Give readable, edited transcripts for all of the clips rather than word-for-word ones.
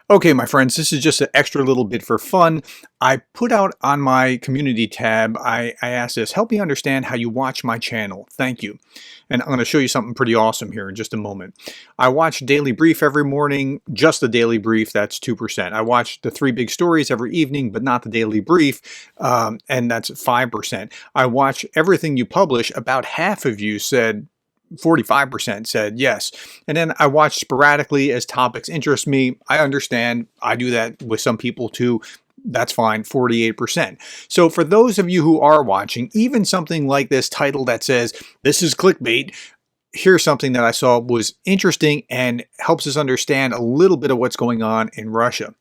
Okay, my friends, this is just an extra little bit for fun. I put out on my community tab, I asked this, help me understand how you watch my channel. Thank you. And I'm going to show you something pretty awesome here in just a moment. I watch Daily Brief every morning, just the Daily Brief, that's 2%. I watch the 3 big stories every evening, but not the Daily Brief, and that's 5%. I watch everything you publish. About half of you said 45% said yes. And then I watch sporadically as topics interest me. I understand. I do that with some people too. That's fine, 48%. So for those of you who are watching, even something like this title that says, this is clickbait, here's something that I saw was interesting and helps us understand a little bit of what's going on in Russia.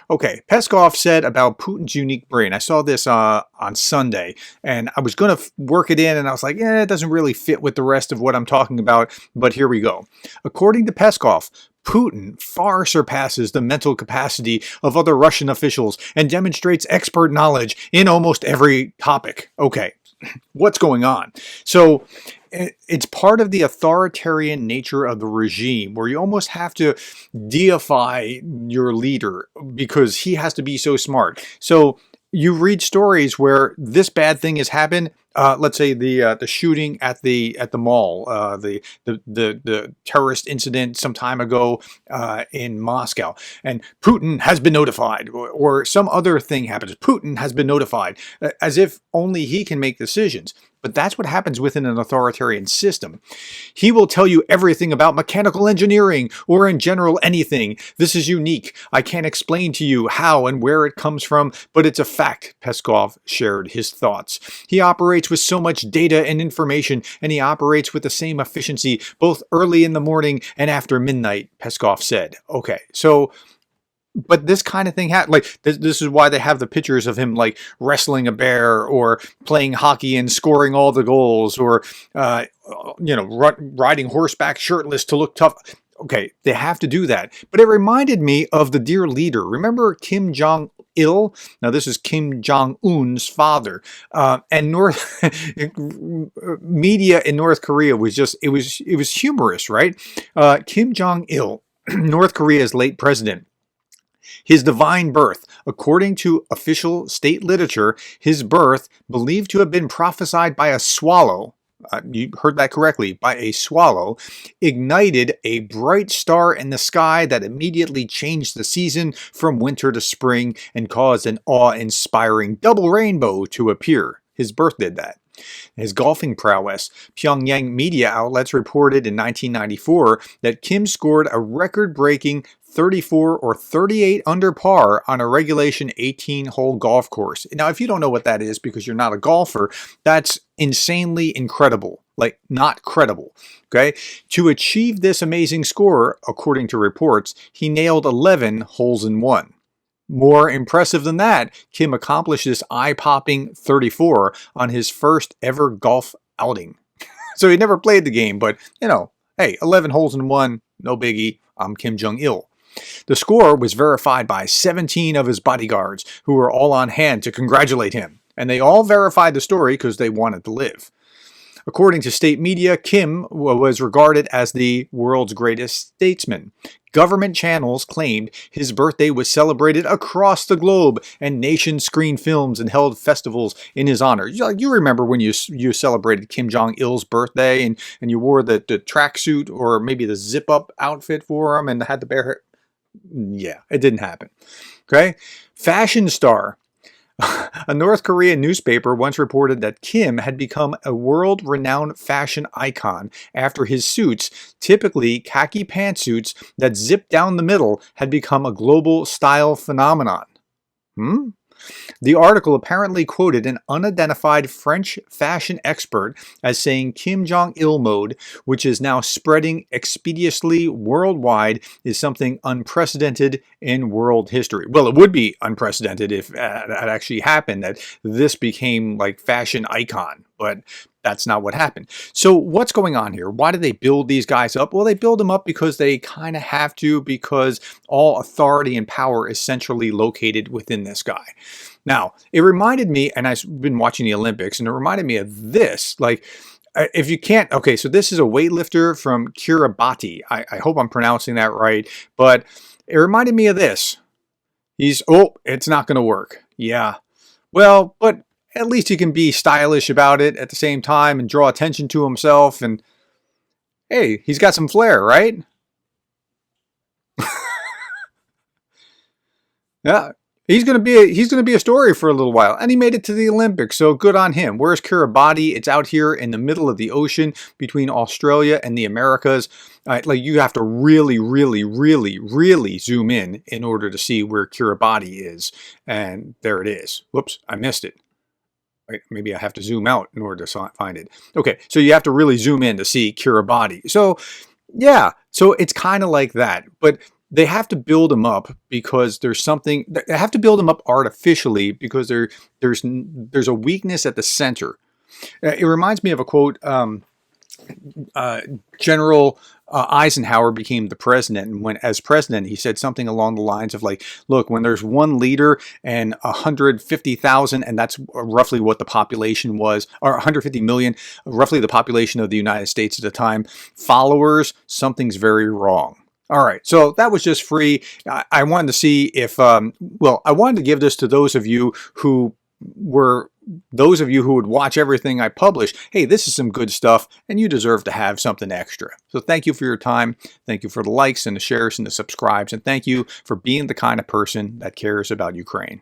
Okay, Peskov said about Putin's unique brain. I saw this on Sunday, and I was going to work it in, and I was like, yeah, it doesn't really fit with the rest of what I'm talking about, but here we go. According to Peskov, Putin far surpasses the mental capacity of other Russian officials and demonstrates expert knowledge in almost every topic. Okay, what's going on? So it's part of the authoritarian nature of the regime where you almost have to deify your leader because he has to be so smart. So you read stories where this bad thing has happened. Let's say the shooting at the mall, the terrorist incident some time ago in Moscow, and Putin has been notified, or some other thing happens. Putin has been notified, as if only he can make decisions. But that's what happens within an authoritarian system. He will tell you everything about mechanical engineering or in general anything. This is unique. I can't explain to you how and where it comes from, but it's a fact, Peskov shared his thoughts. He operates with so much data and information, and he operates with the same efficiency both early in the morning and after midnight, Peskov said. Okay, so but this kind of thing like this is why they have the pictures of him like wrestling a bear or playing hockey and scoring all the goals, or riding horseback shirtless to look tough. Okay, they have to do that. But it reminded me of the dear leader. Remember Kim Jong-il? Now this is Kim Jong-un's father. And North media in North Korea was just it was humorous, right? Kim Jong-il, North Korea's late president. His divine birth, according to official state literature, his birth, believed to have been prophesied by a swallow, you heard that correctly, by a swallow, ignited a bright star in the sky that immediately changed the season from winter to spring and caused an awe-inspiring double rainbow to appear. His birth did that. His golfing prowess. Pyongyang media outlets reported in 1994 that Kim scored a record-breaking 34 or 38 under par on a regulation 18-hole golf course. Now, if you don't know what that is because you're not a golfer, that's insanely incredible. Like, not credible. Okay? To achieve this amazing score, according to reports, he nailed 11 holes in one. More impressive than that, Kim accomplished this eye-popping 34 on his first ever golf outing. So he never played the game, but, hey, 11 holes in one, no biggie. I'm Kim Jong-il. The score was verified by 17 of his bodyguards, who were all on hand to congratulate him. And they all verified the story because they wanted to live. According to state media, Kim was regarded as the world's greatest statesman. Government channels claimed his birthday was celebrated across the globe, and nations screened films and held festivals in his honor. You remember when you celebrated Kim Jong-il's birthday and you wore the tracksuit or maybe the zip-up outfit for him and had the bear hair? Yeah, it didn't happen. Okay? Fashion star. A North Korean newspaper once reported that Kim had become a world-renowned fashion icon after his suits, typically khaki pantsuits that zip down the middle, had become a global style phenomenon. The article apparently quoted an unidentified French fashion expert as saying Kim Jong-il mode, which is now spreading expeditiously worldwide, is something unprecedented in world history. Well, it would be unprecedented if that actually happened, that this became like fashion icon, but that's not what happened. So what's going on here? Why do they build these guys up? Well, they build them up because they kind of have to, because all authority and power is centrally located within this guy. Now, it reminded me, and I've been watching the Olympics, and it reminded me of this, like, if you can't, okay, so this is a weightlifter from Kiribati. I hope I'm pronouncing that right, but It reminded me of this. Oh, it's not going to work. Yeah. Well, but at least he can be stylish about it at the same time and draw attention to himself. And hey, he's got some flair, right? Yeah. He's gonna be a story for a little while, and he made it to the Olympics, so good on him. Where's Kiribati? It's out here in the middle of the ocean between Australia and the Americas. Like you have to really, really, really, really zoom in order to see where Kiribati is, and there it is. Whoops, I missed it. Right, maybe I have to zoom out in order to find it. Okay, so you have to really zoom in to see Kiribati. So yeah, so it's kind of like that, but they have to build them up because there's something. They have to build them up artificially because there's a weakness at the center. It reminds me of a quote. General Eisenhower became the president, and when as president, he said something along the lines of like, "Look, when there's one leader and 150,000, and that's roughly what the population was, or 150 million, roughly the population of the United States at the time, followers, something's very wrong." All right, so that was just free. I wanted to see if, well, I wanted to give this to those of you who would watch everything I publish. Hey, this is some good stuff, and you deserve to have something extra. So thank you for your time. Thank you for the likes and the shares and the subscribes, and thank you for being the kind of person that cares about Ukraine.